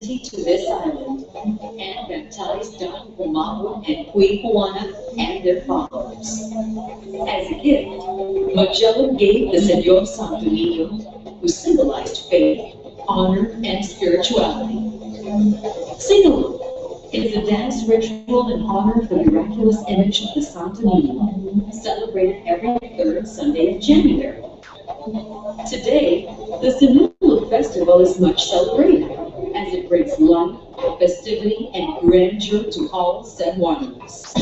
to this island and baptized Don Humahua and Queen Juana and their followers. As a gift, Magellan gave the Señor Santo Niño, who symbolized faith, honor, and spirituality. Singaloo is a dance ritual in honor of the miraculous image of the Santo Niño, celebrated every third Sunday of January. Today, the Sinulog Festival is much celebrated, as it brings life, festivity, and grandeur to all Cebuanos.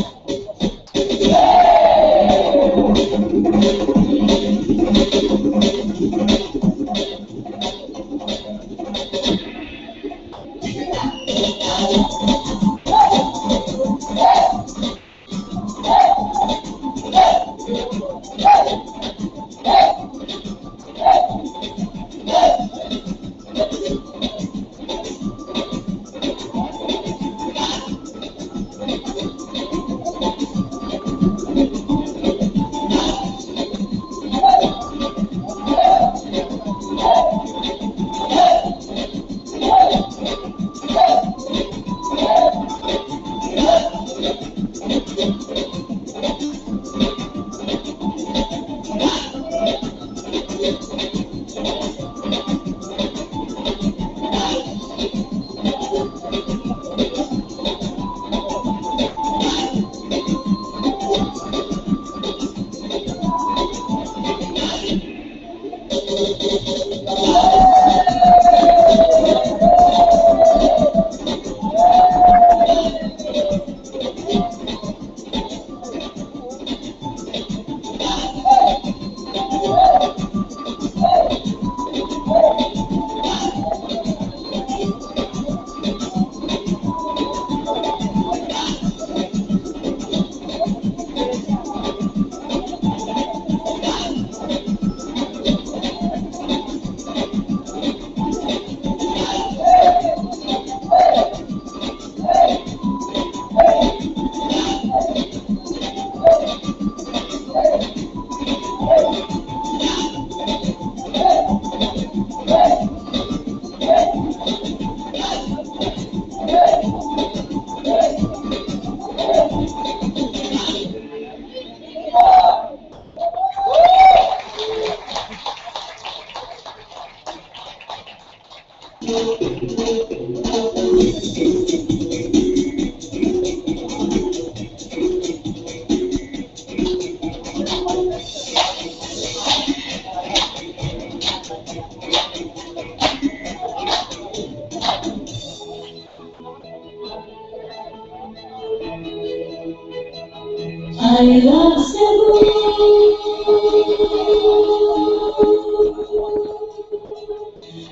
I love Cebu.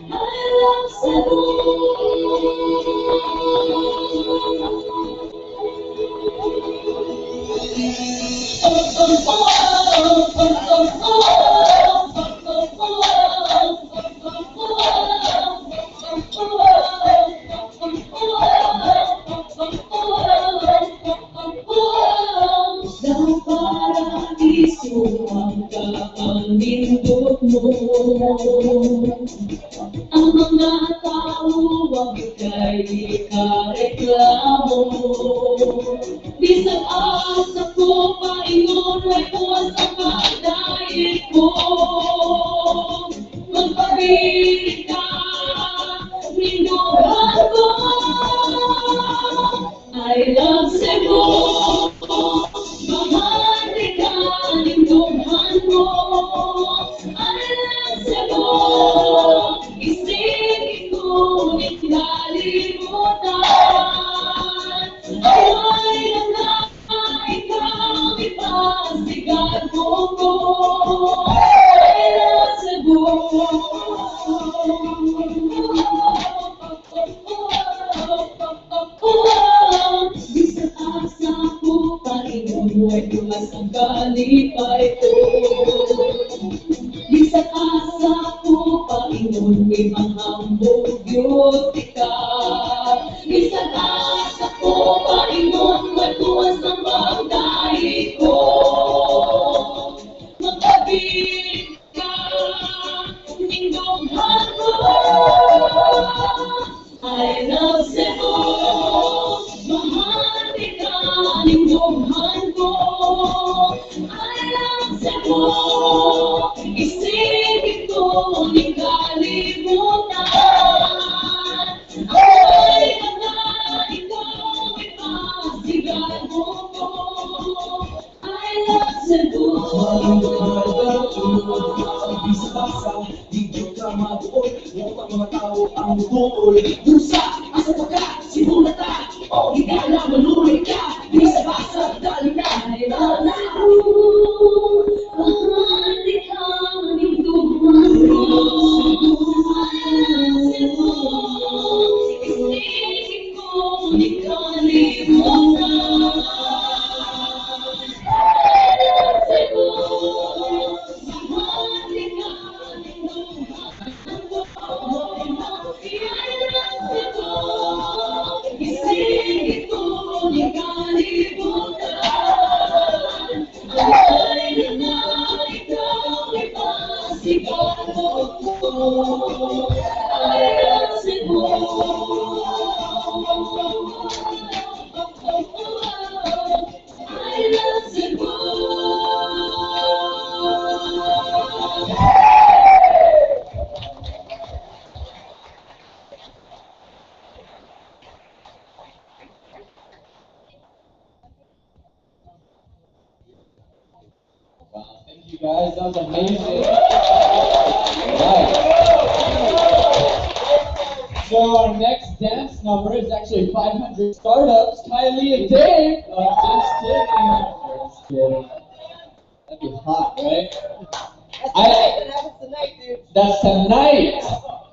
I love Cebu. Ang kapalindot mo, ang mga tao wag kay ikareklamo. Bisag asa ko paingon, may puwas ang pagdait ko. Magpabilit ka, minuhan ko. I love Cebu. Ang kalipay ko, di sa asa ko Panginoon, may mahambog yutika. Di sa asa ko Panginoon, may tuwas ang bagay ko. Magkabit ka, nindong hako. I love Wow, thank you guys, that was amazing. Right. So our next dance number is actually 500 startups. Kylie and Dave. Just kidding. That'd be hot, right? That happens tonight, dude. That's tonight.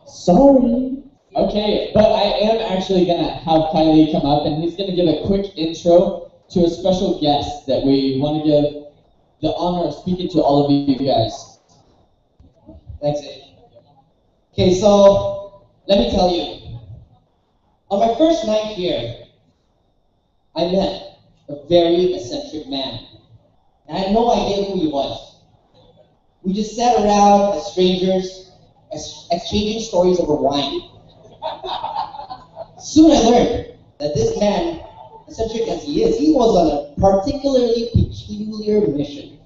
Sorry. Okay, but I am actually gonna have Kylie come up, and he's gonna give a quick intro to a special guest that we want to give the honor of speaking to all of you guys. Thanks, Abe. Okay, so let me tell you. On my first night here, I met a very eccentric man. And I had no idea who he was. We just sat around as strangers, exchanging stories over wine. Soon I learned that this man, eccentric as he is, he was on a particularly peculiar mission.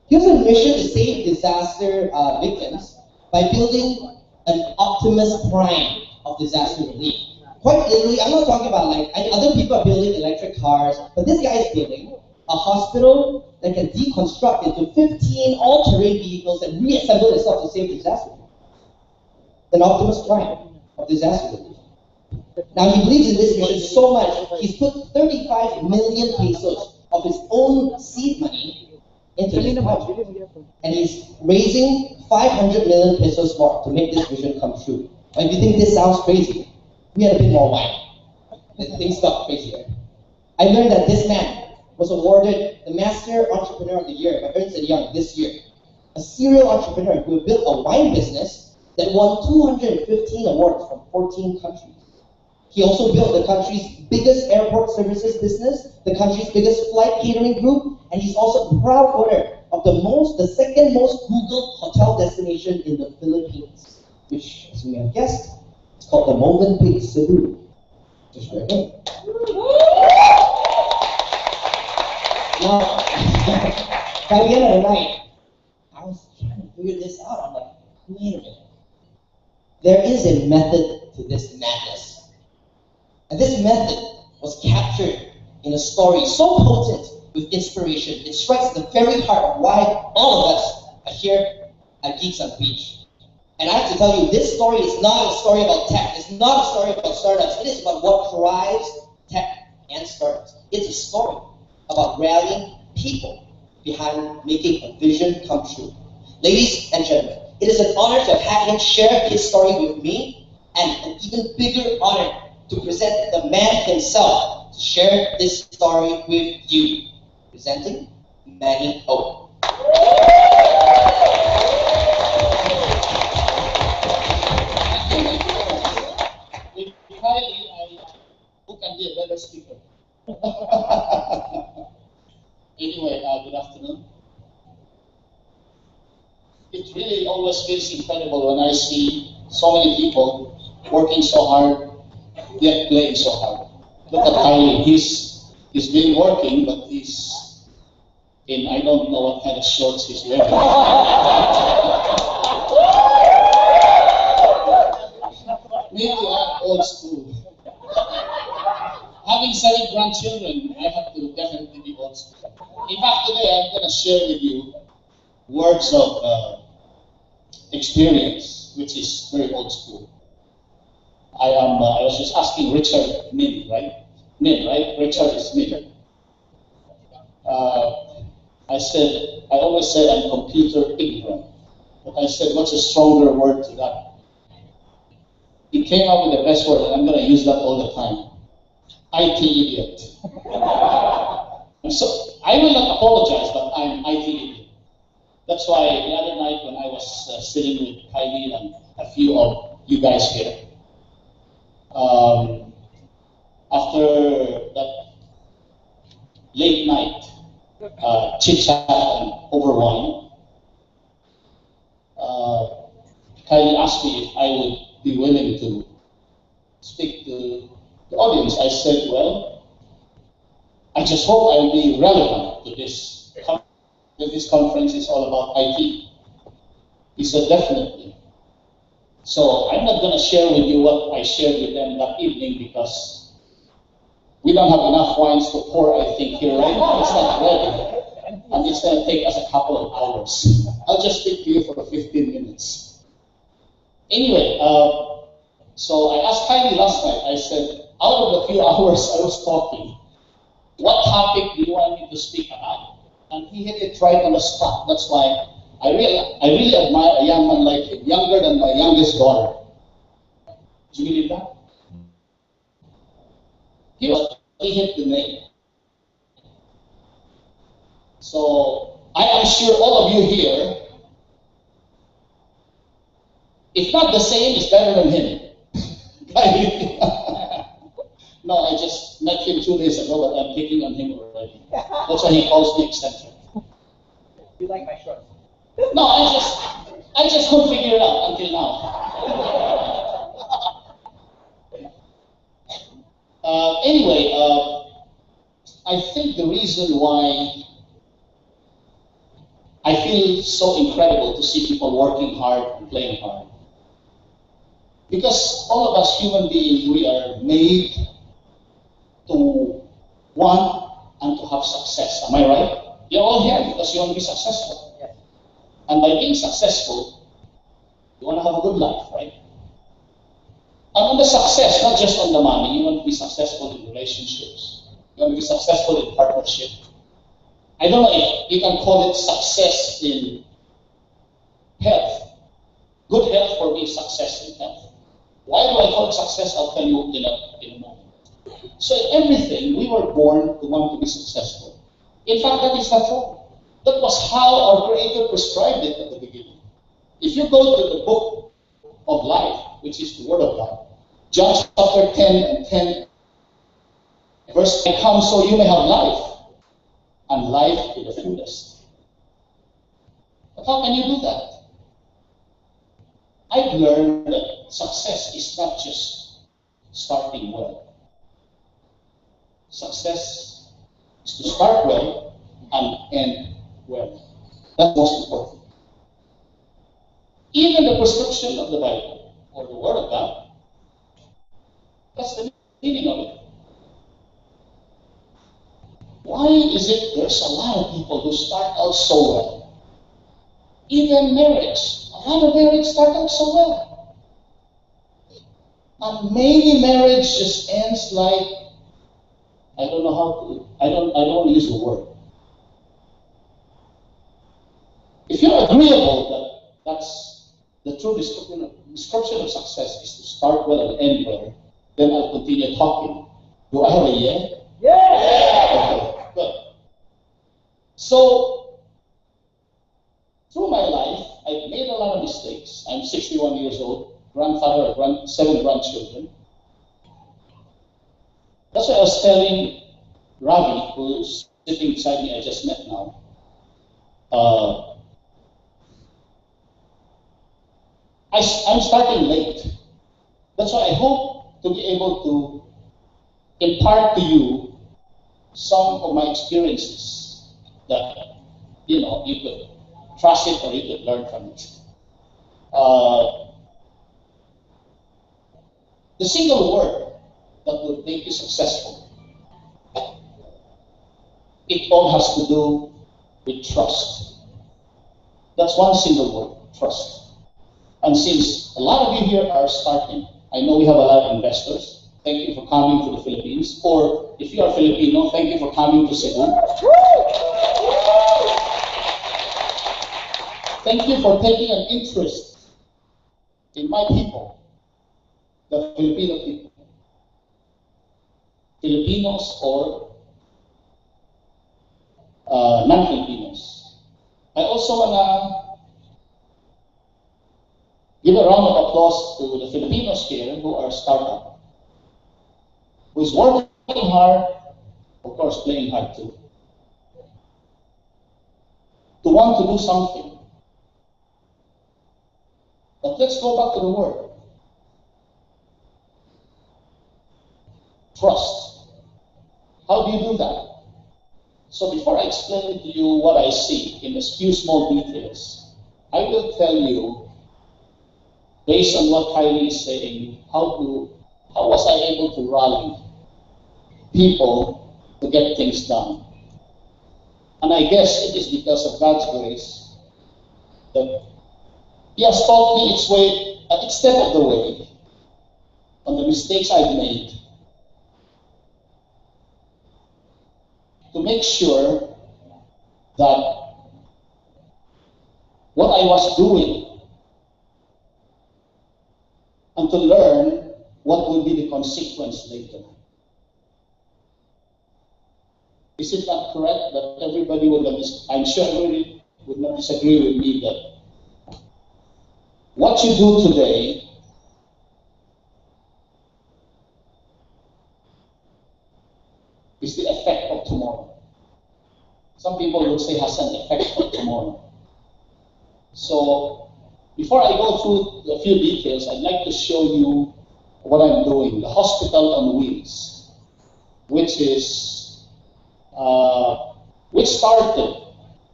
He was on a mission to save disaster victims by building an Optimus Prime of disaster relief. Quite literally, I'm not talking about like other people are building electric cars, but this guy is building a hospital that can deconstruct into 15 all-terrain vehicles and reassemble itself to save disaster. An Optimus Prime of disaster relief. Now he believes in this mission so much, he's put 35 million pesos of his own seed money into this project. And he's raising 500 million pesos more to make this vision come true. And if you think this sounds crazy, we had a bit more wine. Things got crazier. I learned that this man was awarded the Master Entrepreneur of the Year by Ernst & Young this year. A serial entrepreneur who built a wine business that won 215 awards from 14 countries. He also built the country's biggest airport services business, the country's biggest flight catering group, and he's also the proud owner of the second most Googled hotel destination in the Philippines, which, as we have guessed, is called the Movenpick Cebu. Just right there. Now, by the end of the night, I was trying to figure this out. I'm like, wait a minute. There is a method to this madness. And this method was captured in a story so potent with inspiration, it strikes the very heart of why all of us are here at Geeks on the Beach. And I have to tell you, this story is not a story about tech. It's not a story about startups. It is about what drives tech and startups. It's a story about rallying people behind making a vision come true. Ladies and gentlemen, it is an honor to have him share his story with me, and an even bigger honor to present the man himself to share this story with you. Presenting Manny O. Who can be a better speaker? Anyway, good afternoon. It really always feels incredible when I see so many people working so hard, yet playing so hard. Look at Kylie, he's been working, but he's in, I don't know what kind of shorts he's wearing. We are old school. Having 7 grandchildren, I have to definitely be old school. In fact, today I'm going to share with you words of experience, which is very old school. I was just asking Richard Min, right? Min, right? Richard is Min. I always say I'm computer ignorant. But I said, what's a stronger word to that? He came up with the best word, and I'm going to use that all the time. IT idiot. And so, I will not apologize, but I'm IT idiot. That's why the other night when I was sitting with Kylie and a few of you guys here, after that late night chit-chat and over wine, Kylie asked me if I would be willing to speak to the audience. I said, well, I just hope I'll be relevant to this conference. This conference is all about IT. He said, definitely. So I'm not going to share with you what I shared with them that evening because we don't have enough wines to pour, I think, here right now. It's not ready. And it's going to take us a couple of hours. I'll just speak to you for 15 minutes. Anyway, so I asked Kylie last night, I said, out of the few hours I was talking, what topic do you want me to speak about? And he hit it right on the spot. That's why I really admire a young man like him, younger than my youngest daughter. Do you believe that? He hit the nail. So I am sure all of you here, if not the same, is better than him. No, I just met him 2 days ago, but I'm picking on him already. That's why he calls me eccentric. You like my shorts? No, I just couldn't figure it out until now. Anyway, I think the reason why I feel so incredible to see people working hard and playing hard, because all of us human beings, we are made to want and to have success. Am I right? You're all here because you want to be successful. Yes. And by being successful, you want to have a good life, right? And on the success, not just on the money, you want to be successful in relationships. You want to be successful in partnership. I don't know if you can call it success in health. Good health for me is success in health. Why do I call it success? I'll tell you in a moment. So in everything, we were born to want to be successful. In fact, that is not wrong. That was how our Creator prescribed it at the beginning. If you go to the book of life, which is the Word of God, John chapter 10 and 10, verse 9, come so you may have life, and life to the fullest. But how can you do that? I've learned that success is not just starting well. Success is to start well and end well. That's most important. Even the prescription of the Bible, or the Word of God, that's the meaning of it. Why is it there's a lot of people who start out so well? Even marriage. A lot of marriage start out so well. And maybe marriage just ends like, I don't know how to, I don't want to use the word. If you're agreeable that that's the true description of success is to start well and end well, then I'll continue talking. Do I have a yeah? Yeah! Okay, good. So, through my life, I've made a lot of mistakes. I'm 61 years old, grandfather of 7 grandchildren. That's why I was telling Ravi, who's sitting beside me, I just met now. I'm starting late. That's why I hope to be able to impart to you some of my experiences that, you could trust it or you could learn from it. The single word that will make you successful, it all has to do with trust. That's one single word, trust. And since a lot of you here are starting, I know we have a lot of investors. Thank you for coming to the Philippines. Or if you are Filipino, thank you for coming to Cebu. Thank you for taking an interest in my people, the Filipino people. Filipinos or non-Filipinos. I also want to give a round of applause to the Filipinos here who are startup, who is working hard, of course playing hard too, to want to do something. But let's go back to the word. Trust. How do you do that? So before I explain to you what I see in a few small details, I will tell you, based on what Kylie is saying, how was I able to rally people to get things done? And I guess it is because of God's grace that He has taught me each step of the way on the mistakes I've made to make sure that what I was doing and to learn what will be the consequence later. Is it not correct that everybody would not, I'm sure everybody would not disagree with me that what you do today is the effect of tomorrow. Some people would say has an effect of tomorrow. So before I go through a few details, I'd like to show you what I'm doing. The Hospital on Wheels, which started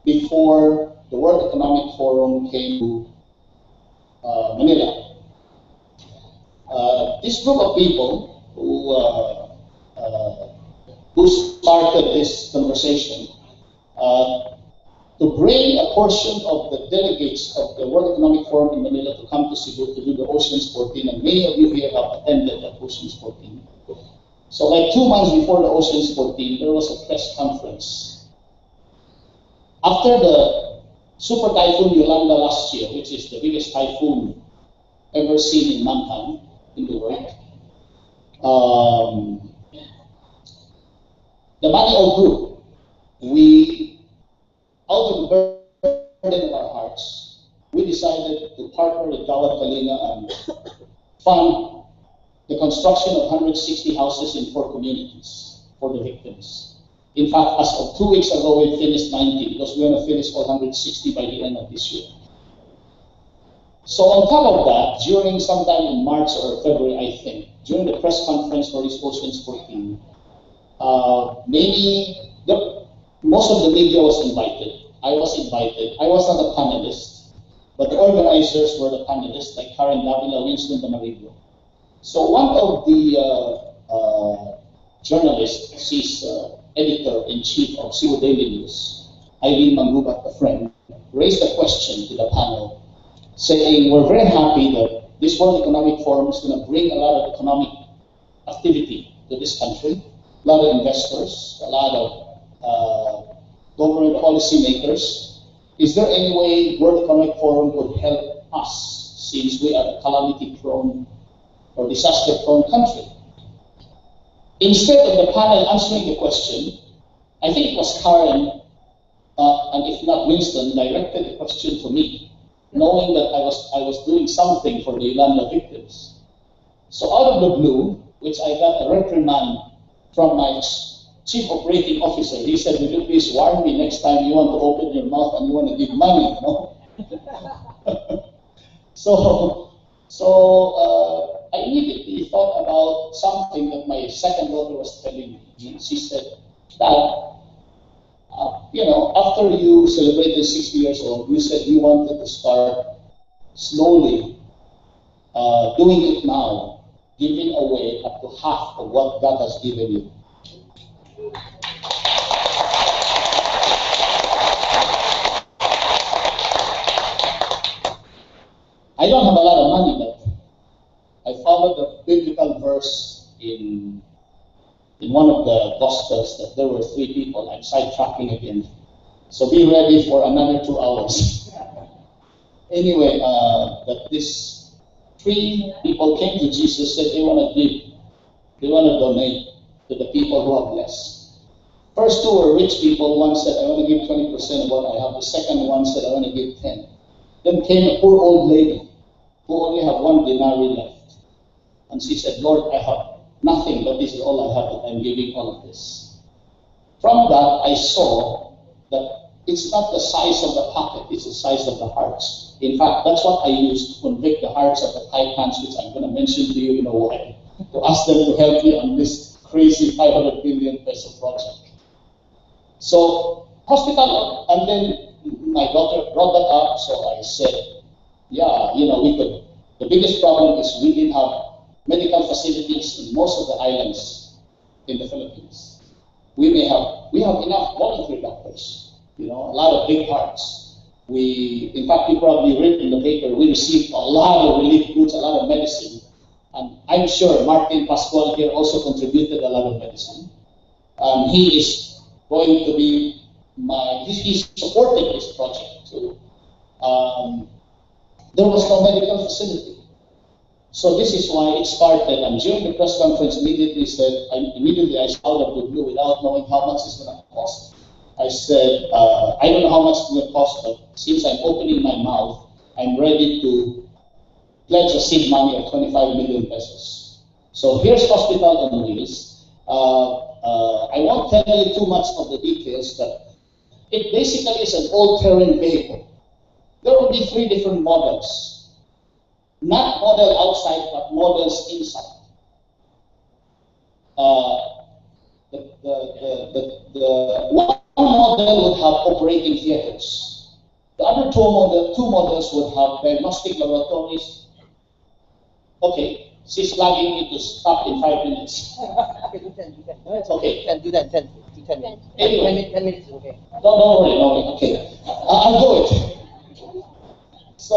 before the World Economic Forum came to Manila. This group of people who started this conversation to bring a portion of the delegates of the World Economic Forum in Manila to come to Cebu to do the Oceans 14, and many of you here have attended that Oceans 14. So like 2 months before the Oceans 14, there was a press conference. After the Super Typhoon Yolanda last year, which is the biggest typhoon ever seen in mankind in the world, the Manio Group, we, out of the burden of our hearts, we decided to partner with Dawat Kalinga and fund the construction of 160 houses in 4 communities for the victims. In fact, as of 2 weeks ago, we finished 90 because we're going to finish all 160 by the end of this year. So on top of that, during sometime in March or February, I think, during the press conference for this Oceans 14, most of the media was invited. I was invited. I was not a panelist, but the organizers were the panelists, like Karen Davila, Winston Damarigo. So one of the journalists, she's editor-in-chief of Cebu Daily News, Eileen Mangubat, a friend, raised a question to the panel, saying, we're very happy that this World Economic Forum is going to bring a lot of economic activity to this country, a lot of investors, a lot of government policy makers. Is there any way World Economic Forum could help us, since we are a calamity-prone or disaster-prone country? Instead of the panel answering the question, I think it was Karen, and if not Winston, directed the question to me, knowing that I was doing something for the Yolanda victims. So out of the blue, which I got a reprimand from my chief operating officer, he said, "Will you please warn me next time you want to open your mouth and you want to give money, you know?" So I immediately thought about something that my second daughter was telling me. She said, "Dad, after you celebrated 60 years old, you said you wanted to start slowly doing it now, giving away up to half of what God has given you." I don't have a lot of money, but I followed biblical verse in one of the Gospels that there were 3 people. I'm sidetracking again. So be ready for another 2 hours. Anyway, that this 3 people came to Jesus, said they want to give, they want to donate to the people who have less. First 2 were rich people. One said, I want to give 20% of what I have. The second one said, I want to give 10. Then came a poor old lady who only had 1 denarii left. And she said, Lord, I have nothing, but this is all I have, that I'm giving all of this. From that, I saw that it's not the size of the pocket, it's the size of the hearts. In fact, that's what I used to convict the hearts of the Taipans, which I'm going to mention to you in a while, to ask them to help me on this crazy 500 billion peso project. So, hospital, and then my daughter brought that up, so I said, yeah, we could. The biggest problem is we didn't have medical facilities in most of the islands in the Philippines. We have enough volunteer doctors, a lot of big hearts. In fact, you probably read in the paper, we received a lot of relief goods, a lot of medicine. And I'm sure Martin Pascual here also contributed a lot of medicine. He is going to be he's supporting this project too. There was no medical facility. So this is why it started, and during the press conference immediately I said out of the blue without knowing how much it's going to cost. I said, I don't know how much it's going to cost, but since I'm opening my mouth, I'm ready to pledge a seed money of 25 million pesos. So here's Hospital on Wheels. I won't tell you too much of the details, but it basically is an all-terrain vehicle. There will be 3 different models. Not model outside, but models inside. The one model would have operating theaters. The other 2 models would have diagnostic laboratories. Okay, she's flagging me to stop in 5 minutes. Okay, do 10. Okay. 10, do that, 10. Do 10 minutes. Anyway. 10 minutes is okay. Don't worry, okay. I'll do it. So,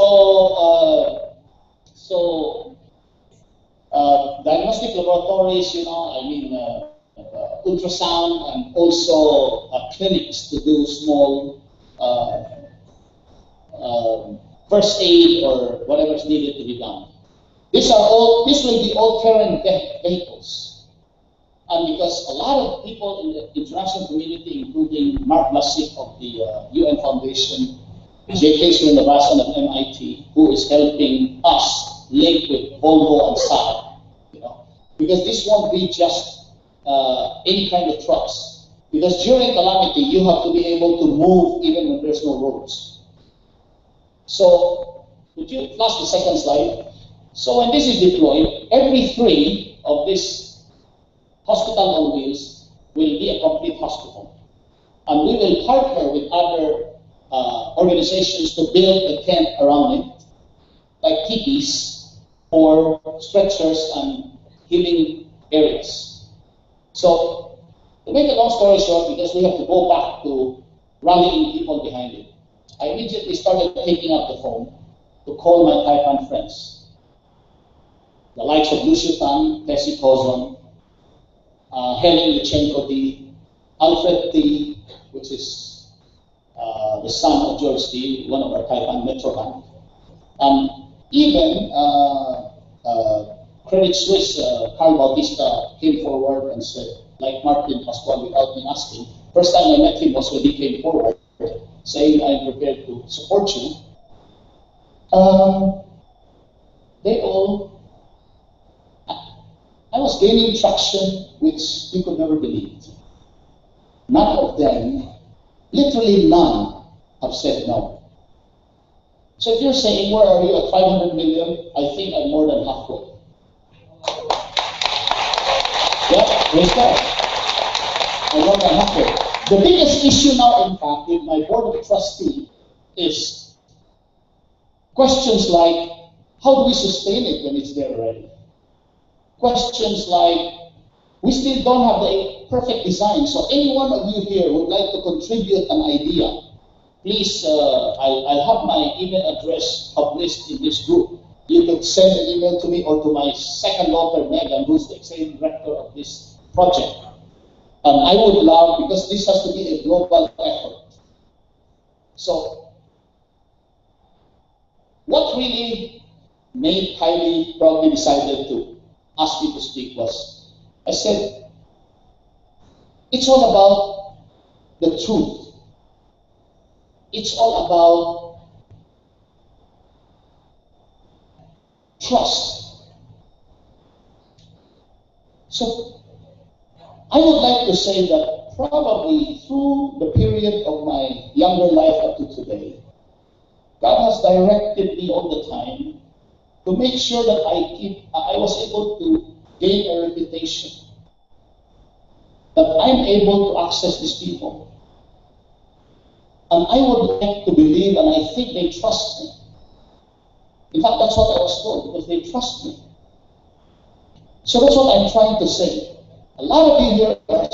diagnostic laboratories, ultrasound, and also clinics to do small first aid or whatever is needed to be done. This will be all-terrain vehicles. And because a lot of people in the international community, including Mark Lasik of the UN Foundation, J.K. Srinivasan of MIT, who is helping us link with Volvo and Saab, because this won't be just any kind of trucks. Because during calamity, you have to be able to move even when there's no roads. So, would you flash the second slide? So when this is deployed, every 3 of this hospital on wheels will be a complete hospital. And we will partner with other organizations to build a tent around it, like teepees for stretchers and healing areas. So, to make a long story short, because we have to go back to rallying people behind it, I immediately started taking up the phone to call my Taipan friends. The likes of Lucio Tan, Tessie Cozon, Helen Yachenko D, Alfred T, which is the son of George T, one of our Taipan Metro Bank. And even Credit Suisse, Carl Bautista came forward and said, like Martin Pascual, without me asking, first time I met him was when he came forward, saying, I'm prepared to support you. I was gaining traction, which you could never believe. None of them, literally none, have said no. So if you're saying, where are you at 500 million? I think I'm more than halfway. Yeah, praise God. I'm more than halfway. The biggest issue now, in fact, with my board of trustees is questions like, how do we sustain it when it's there already? Questions like, we still don't have the perfect design, so any one of you here would like to contribute an idea, please, I'll have my email address published in this group. you could send an email to me or to my second daughter, Megan, who's the executive director of this project. I would love, because this has to be a global effort. So, what really made Kylie probably decided to ask me to speak was, I said, it's all about the truth. It's all about trust. So, I would like to say that probably through the period of my younger life up to today, God has directed me all the time to make sure that I was able to gain a reputation, that I'm able to access these people. And I would like to believe, and I think they trust me. In fact, that's what I was told, because they trust me. So that's what I'm trying to say. A lot of you here are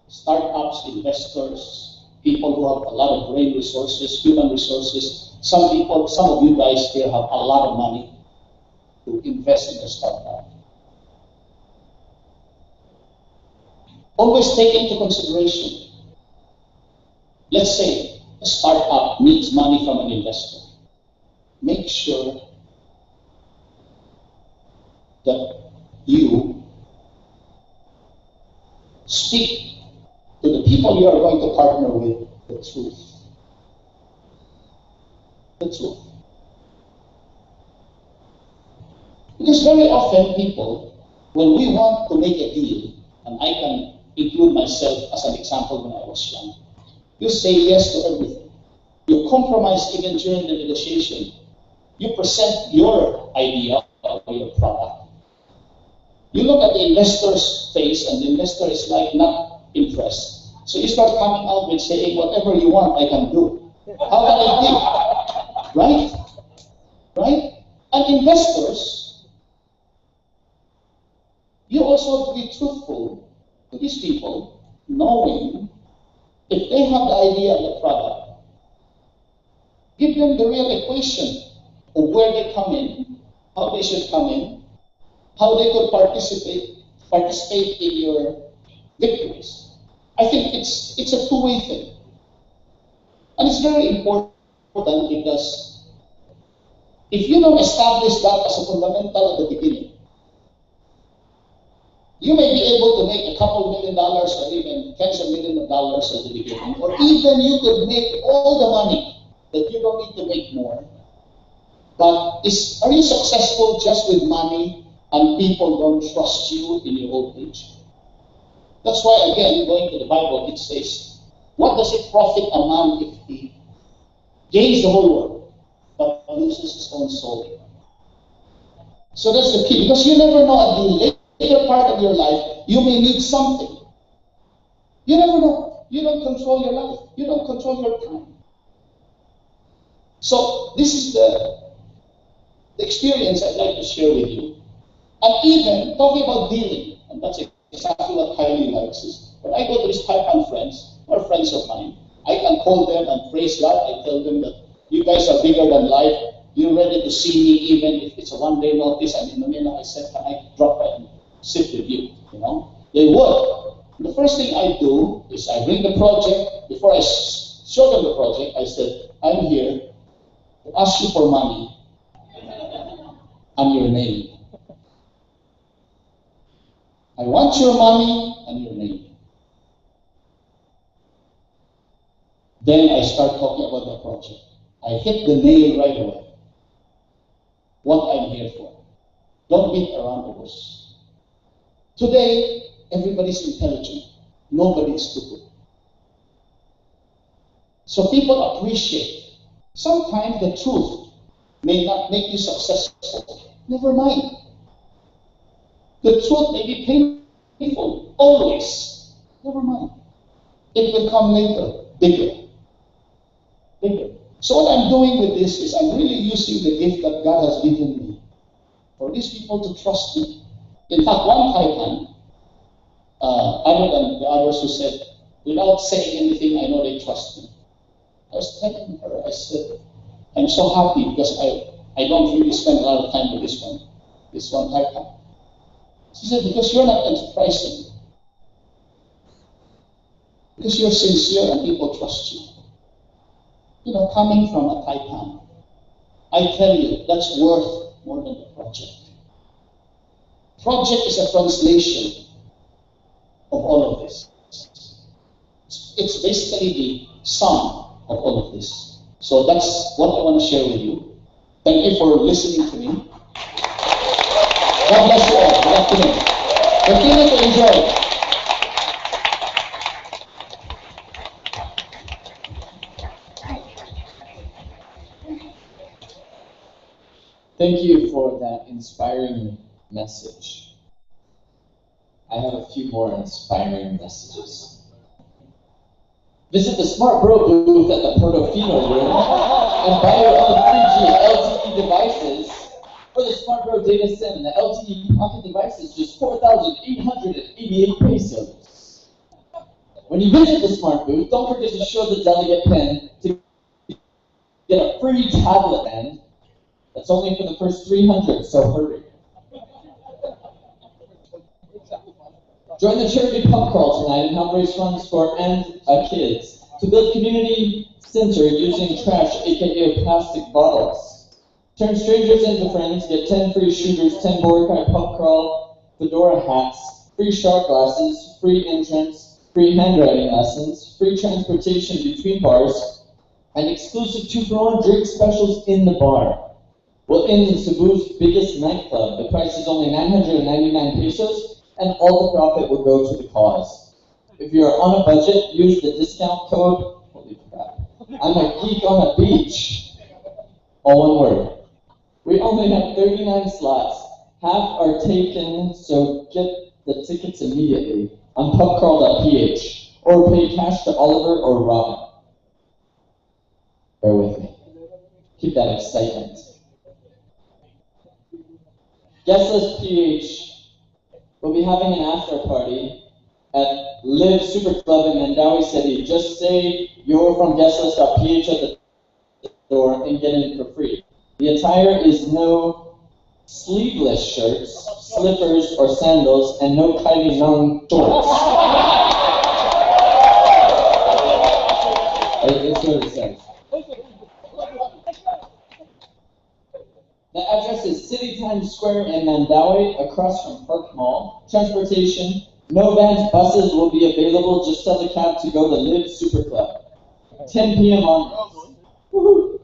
startups, investors, people who have a lot of brain resources, human resources. Some of you guys here have a lot of money to invest in a startup. Always take into consideration, let's say a startup needs money from an investor. Make sure that you speak to the people you are going to partner with the truth. The truth. Because very often people, when we want to make a deal, and I can include myself as an example when I was young, you say yes to everything. You compromise even during the negotiation. You present your idea of your product. You look at the investor's face, and the investor is like not impressed. So you start coming out with saying, whatever you want, I can do. How can I think? Right? Right? And investors, you also have to be truthful to these people, knowing if they have the idea of the product, give them the real equation of where they come in, how they should come in, how they could participate in your victories. I think it's a two-way thing. And it's very important because if you don't establish that as a fundamental at the beginning, you may be able to make a couple $1 million or even tens of millions of dollars at the beginning, or even you could make all the money that you don't need to make more. But are you successful just with money and people don't trust you in your old age? That's why, again, going to the Bible, it says, what does it profit a man if he gains the whole world but loses his own soul? So that's the key, because you never know at the later part of your life, you may need something. You never know. You don't control your life. You don't control your time. So this is the experience I'd like to share with you. And even talking about dealing, and that's exactly what Kylie likes, is when I go to these Taipan friends, or friends of mine, I can call them and praise God. I tell them that you guys are bigger than life. You're ready to see me even if it's a one-day notice. And in Manila, I said, can I drop by and sit with you? You know, they would. The first thing I do is I bring the project. Before I show them the project, I said, I'm here to ask you for money and your name. I want your money and your name. Then I start talking about the project. I hit the nail right away. What I'm here for. Don't beat around the bush. Today, everybody's intelligent. Nobody is stupid. So people appreciate. Sometimes the truth may not make you successful. Never mind. The truth may be painful. Always. Never mind. It will come later. Bigger. Bigger. So what I'm doing with this is I'm really using the gift that God has given me for these people to trust me. In fact, one time, other than the others who said, without saying anything, I know they trust me. I was telling her, I said, I'm so happy because I don't really spend a lot of time with this one type. She said, because you're not enterprising. Because you're sincere and people trust you. You know, coming from a Taipan, I tell you, that's worth more than the project. Project is a translation of all of this. It's basically the sum of all of this. So that's what I want to share with you. Thank you for listening to me. God bless you all. Good afternoon. Continue to enjoy. Thank you for that inspiring message. I have a few more inspiring messages. Visit the Smart Bro booth at the Portofino room and buy your own 3G LTE devices. For the Smart Bro Data Sim, the LTE pocket device is just 4,888 pesos. When you visit the Smart booth, don't forget to show the delegate pin to get a free tablet band. That's only for the first 300, so hurry. Join the charity pub crawl tonight and help raise funds for kids to build community center using trash, aka plastic bottles. Turn strangers into friends, get 10 free shooters, 10 Boracay pub crawl, fedora hats, free shot glasses, free entrance, free handwriting lessons, free transportation between bars, and exclusive 2-for-1 drink specials in the bar. We'll end in Cebu's biggest nightclub. The price is only 999 pesos, and all the profit will go to the cause. If you're on a budget, use the discount code, holy crap, I'm a geek on a beach. All one word. We only have 39 slots. Half are taken, so get the tickets immediately on pubcrawl.ph or pay cash to Oliver or Robin. Bear with me. Keep that excitement. Guest List PH will be having an after party at Live Super Club in Mandawi City. Just say you're from guestlist.ph at the door and get in for free. The attire is no sleeveless shirts, slippers, or sandals, and no Kylie long shorts. That's what it says. The address is City Times Square in Mandawi, across from Park Mall. Transportation, no vans, buses will be available. Just tell the cab to go to Live Super Club. 10 p.m. onwards. Woohoo!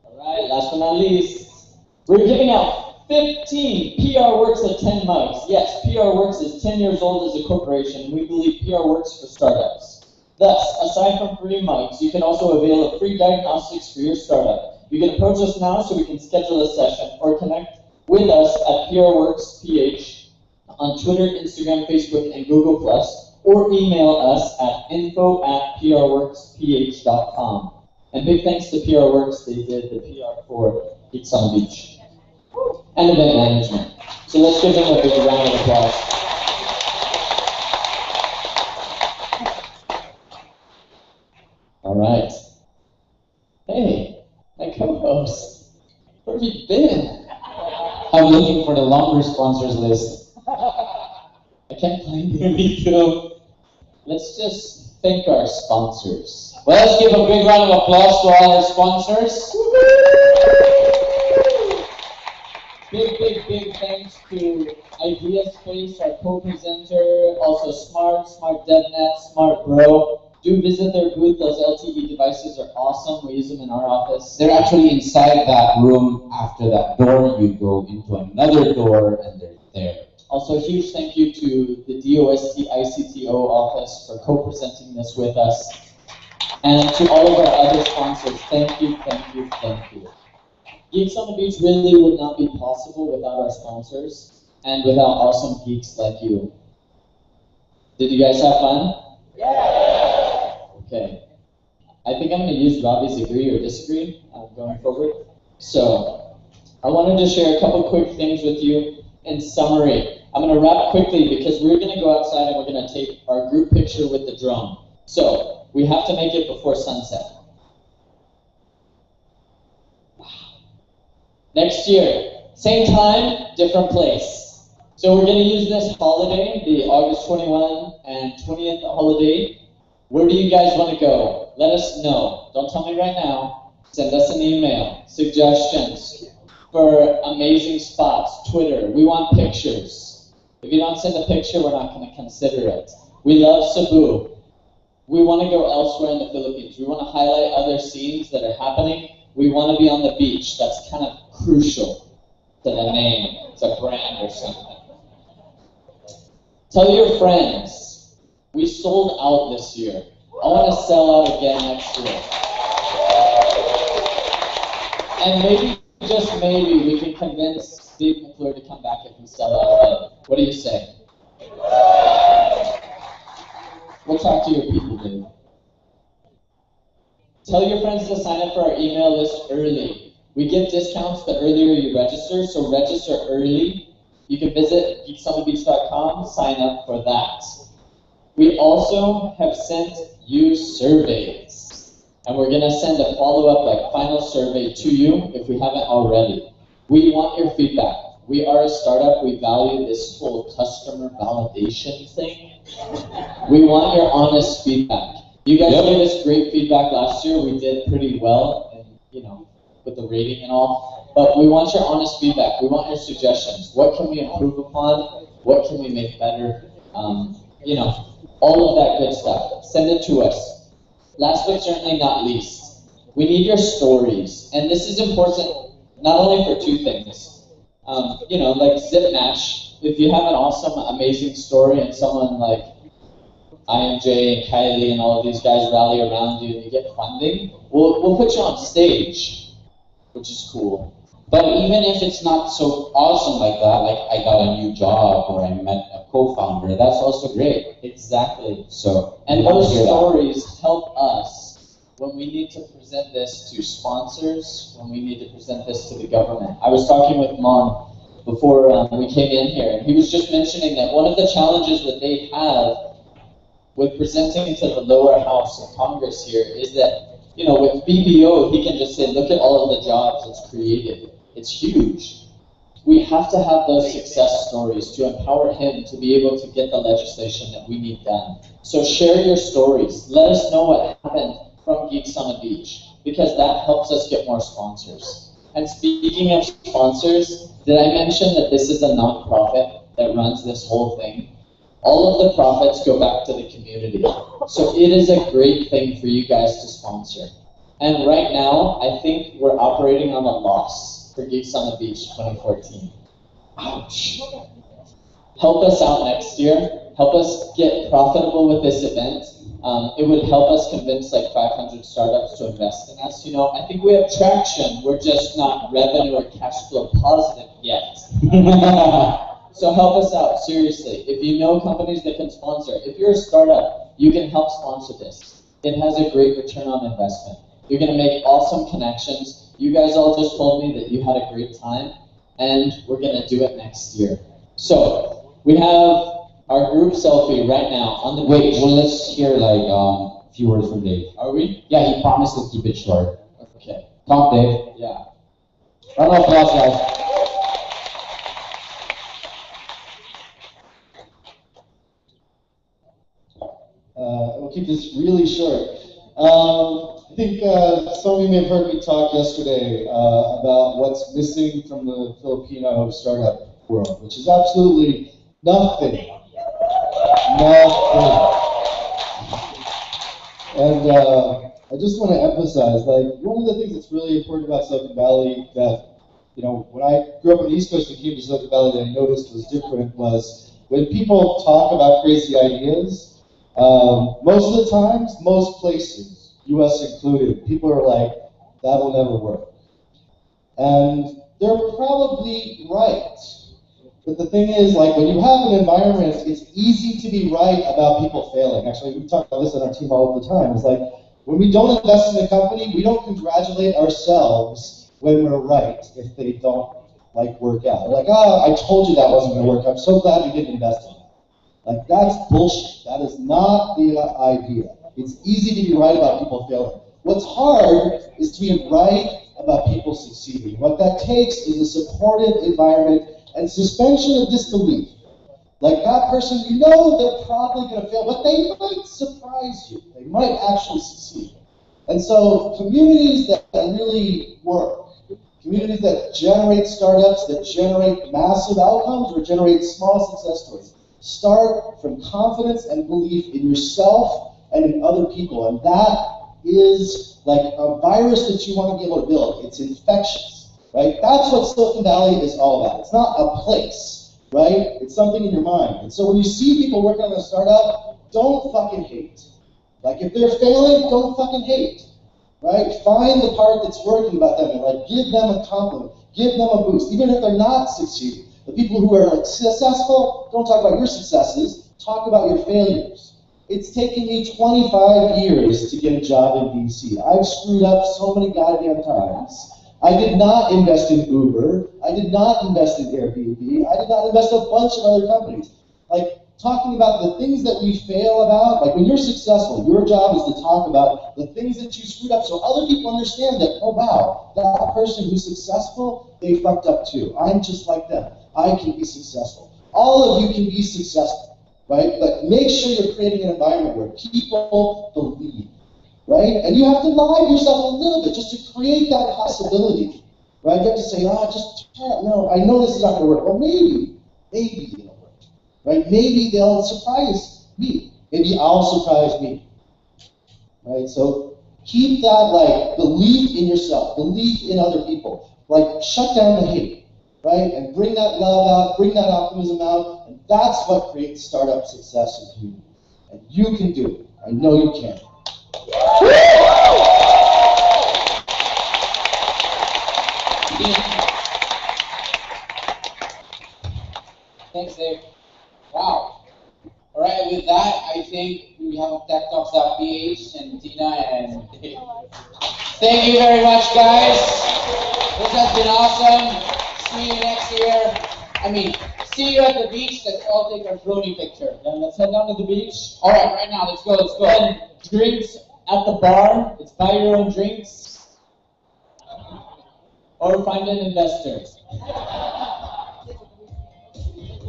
Alright, last but not least, we're giving out 15 PR Works at 10 mugs. Yes, PR Works is 10 years old as a corporation. We believe PR works for startups. Thus, aside from free mugs, you can also avail of free diagnostics for your startup. You can approach us now so we can schedule a session or connect with us at PRWorksPH on Twitter, Instagram, Facebook, and Google+, or email us at info@prworksph.com. And big thanks to PR Works, they did the PR for Geeks on the Beach and event management. So let's give them a big round of applause. All right. Hey, my co-host, where have you been? I'm looking for the longer sponsors list. I can't find you. Me too. Let's just thank our sponsors. Well, let's give a big round of applause to all our sponsors. Big thanks to Idea Space, our co-presenter, also Smart DevNet, Smart Bro. Do visit their booth. Those LTE devices are awesome. We use them in our office. They're actually inside that room. After that door, you go into another door, and they're there. Also, a huge thank you to the DOST ICTO office for co-presenting this with us. And to all of our other sponsors, thank you. Geeks on the Beach really would not be possible without our sponsors and without awesome geeks like you. Did you guys have fun? Yeah! Okay. I think I'm going to use Robbie's agree or disagree going forward. So, I wanted to share a couple quick things with you in summary. I'm going to wrap quickly because we're going to go outside and we're going to take our group picture with the drone. So, we have to make it before sunset. Next year, same time, different place. So we're going to use this holiday, the August 21 and 20th holiday. Where do you guys want to go? Let us know. Don't tell me right now. Send us an email. Suggestions for amazing spots. Twitter. We want pictures. If you don't send a picture, we're not going to consider it. We love Cebu. We want to go elsewhere in the Philippines. We want to highlight other scenes that are happening. We want to be on the beach. That's kind of crucial to the name. It's a brand or something. Tell your friends. We sold out this year. I want to sell out again next year. And maybe, just maybe, we can convince Steve McClure to come back if we sell out again. What do you say? We'll talk to your people, Dave. Tell your friends to sign up for our email list early. We give discounts the earlier you register, so register early. You can visit geeksonthebeach.com, sign up for that. We also have sent you surveys, and we're going to send a follow-up, like final survey to you if we haven't already. We want your feedback. We are a startup. We value this whole customer validation thing. We want your honest feedback. You guys gave us great feedback last year. We did pretty well, and with the rating and all. But we want your honest feedback. We want your suggestions. What can we improve upon? What can we make better? All of that good stuff. Send it to us. Last but certainly not least, we need your stories. And this is important not only for two things. Like Zipmatch, if you have an awesome, amazing story and someone like IMJ and Kylie and all of these guys rally around you and you get funding, we'll put you on stage, which is cool. But even if it's not so awesome like that, like I got a new job or I met a co-founder, that's also great. Exactly. So, and those stories help us when we need to present this to sponsors, when we need to present this to the government. I was talking with Mon before we came in here, and he was just mentioning that one of the challenges that they have with presenting to the lower house of Congress here is that, with BBO, he can just say, look at all of the jobs it's created. It's huge. We have to have those success stories to empower him to be able to get the legislation that we need done. So share your stories. Let us know what happened from Geeks on the Beach, because that helps us get more sponsors. And speaking of sponsors, did I mention that this is a nonprofit that runs this whole thing? All of the profits go back to the community. So it is a great thing for you guys to sponsor. And right now, I think we're operating on a loss for Geeks on the Beach 2014. Ouch. Help us out next year. Help us get profitable with this event. It would help us convince like 500 startups to invest in us. I think we have traction. We're just not revenue or cash flow positive yet. So help us out, seriously. If you know companies that can sponsor, if you're a startup, you can help sponsor this. It has a great return on investment. You're going to make awesome connections. You guys all just told me that you had a great time, and we're going to do it next year. So we have our group selfie right now on the beach. Wait, well, let's hear a few words from Dave. Are we? Yeah, he promised to keep it short. Okay. Talk, Dave. Yeah. Round of applause, guys. We'll keep this really short. I think some of you may have heard me talk yesterday about what's missing from the Filipino startup world, which is absolutely nothing. Nothing. And I just want to emphasize, one of the things that's really important about Silicon Valley that, when I grew up on the East Coast and came to Silicon Valley that I noticed was different was when people talk about crazy ideas, most of the times, most places, US included, people are like, that'll never work. And they're probably right. But the thing is, when you have an environment, it's easy to be right about people failing. Actually, we talk about this on our team all the time. It's like, when we don't invest in a company, we don't congratulate ourselves when we're right if they don't, work out. We're like, I told you that wasn't going to work. I'm so glad we didn't invest in it. That's bullshit. That is not the idea. It's easy to be right about people failing. What's hard is to be right about people succeeding. What that takes is a supportive environment and suspension of disbelief. Like that person, you know they're probably going to fail, but they might surprise you. They might actually succeed. And so communities that really work, communities that generate startups, that generate massive outcomes or generate small success stories, start from confidence and belief in yourself and in other people. And that is like a virus that you want to be able to build. It's infectious, right? That's what Silicon Valley is all about. It's not a place, right? It's something in your mind. And so when you see people working on a startup, don't fucking hate. Like if they're failing, don't fucking hate, right? Find the part that's working about them and like give them a compliment, give them a boost, even if they're not succeeding. The people who are like successful, don't talk about your successes, talk about your failures. It's taken me 25 years to get a job in DC. I've screwed up so many goddamn times. I did not invest in Uber. I did not invest in Airbnb. I did not invest in a bunch of other companies. Like, talking about the things that we fail about, like when you're successful, your job is to talk about the things that you screwed up so other people understand that, oh wow, that person who's successful, they fucked up too. I'm just like them. I can be successful. All of you can be successful, right? But make sure you're creating an environment where people believe, right? And you have to lie to yourself a little bit just to create that possibility, right? You have to say, just try it. No, I know this is not going to work. Well, maybe it'll work. Right? Maybe they'll surprise me. Maybe I'll surprise me. Right? So keep that like belief in yourself, belief in other people. Like shut down the hate, right? And bring that love out, bring that optimism out, and that's what creates startup success in community. And you can do it. I know you can. Thanks, Dave. Wow. All right, with that, I think we have TechTalks.ph and Tina and Dave. Thank you very much, guys. This has been awesome. See you next year. See you at the beach. Let's all take our drone picture. Then let's head down to the beach. All right now, let's go. And drinks at the bar. It's buy your own drinks. Or find an investor.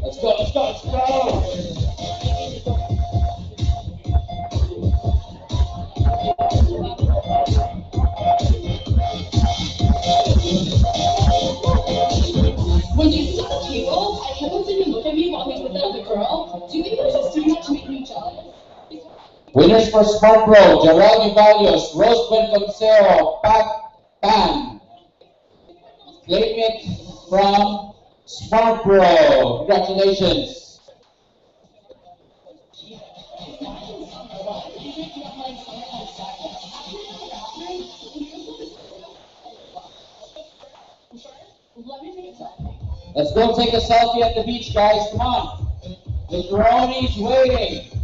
Let's go. When you sit at the table, I kept on seeing him look at me while he's with that other girl. Do you think he was just doing that to make me jealous? Winners for Smart Bro, Gerald Valios, Rose Buenconceo, Pat Pan. Claim it from Smart Bro. Congratulations. Let's go take a selfie at the beach, guys. Come on. The Ceremonies waiting.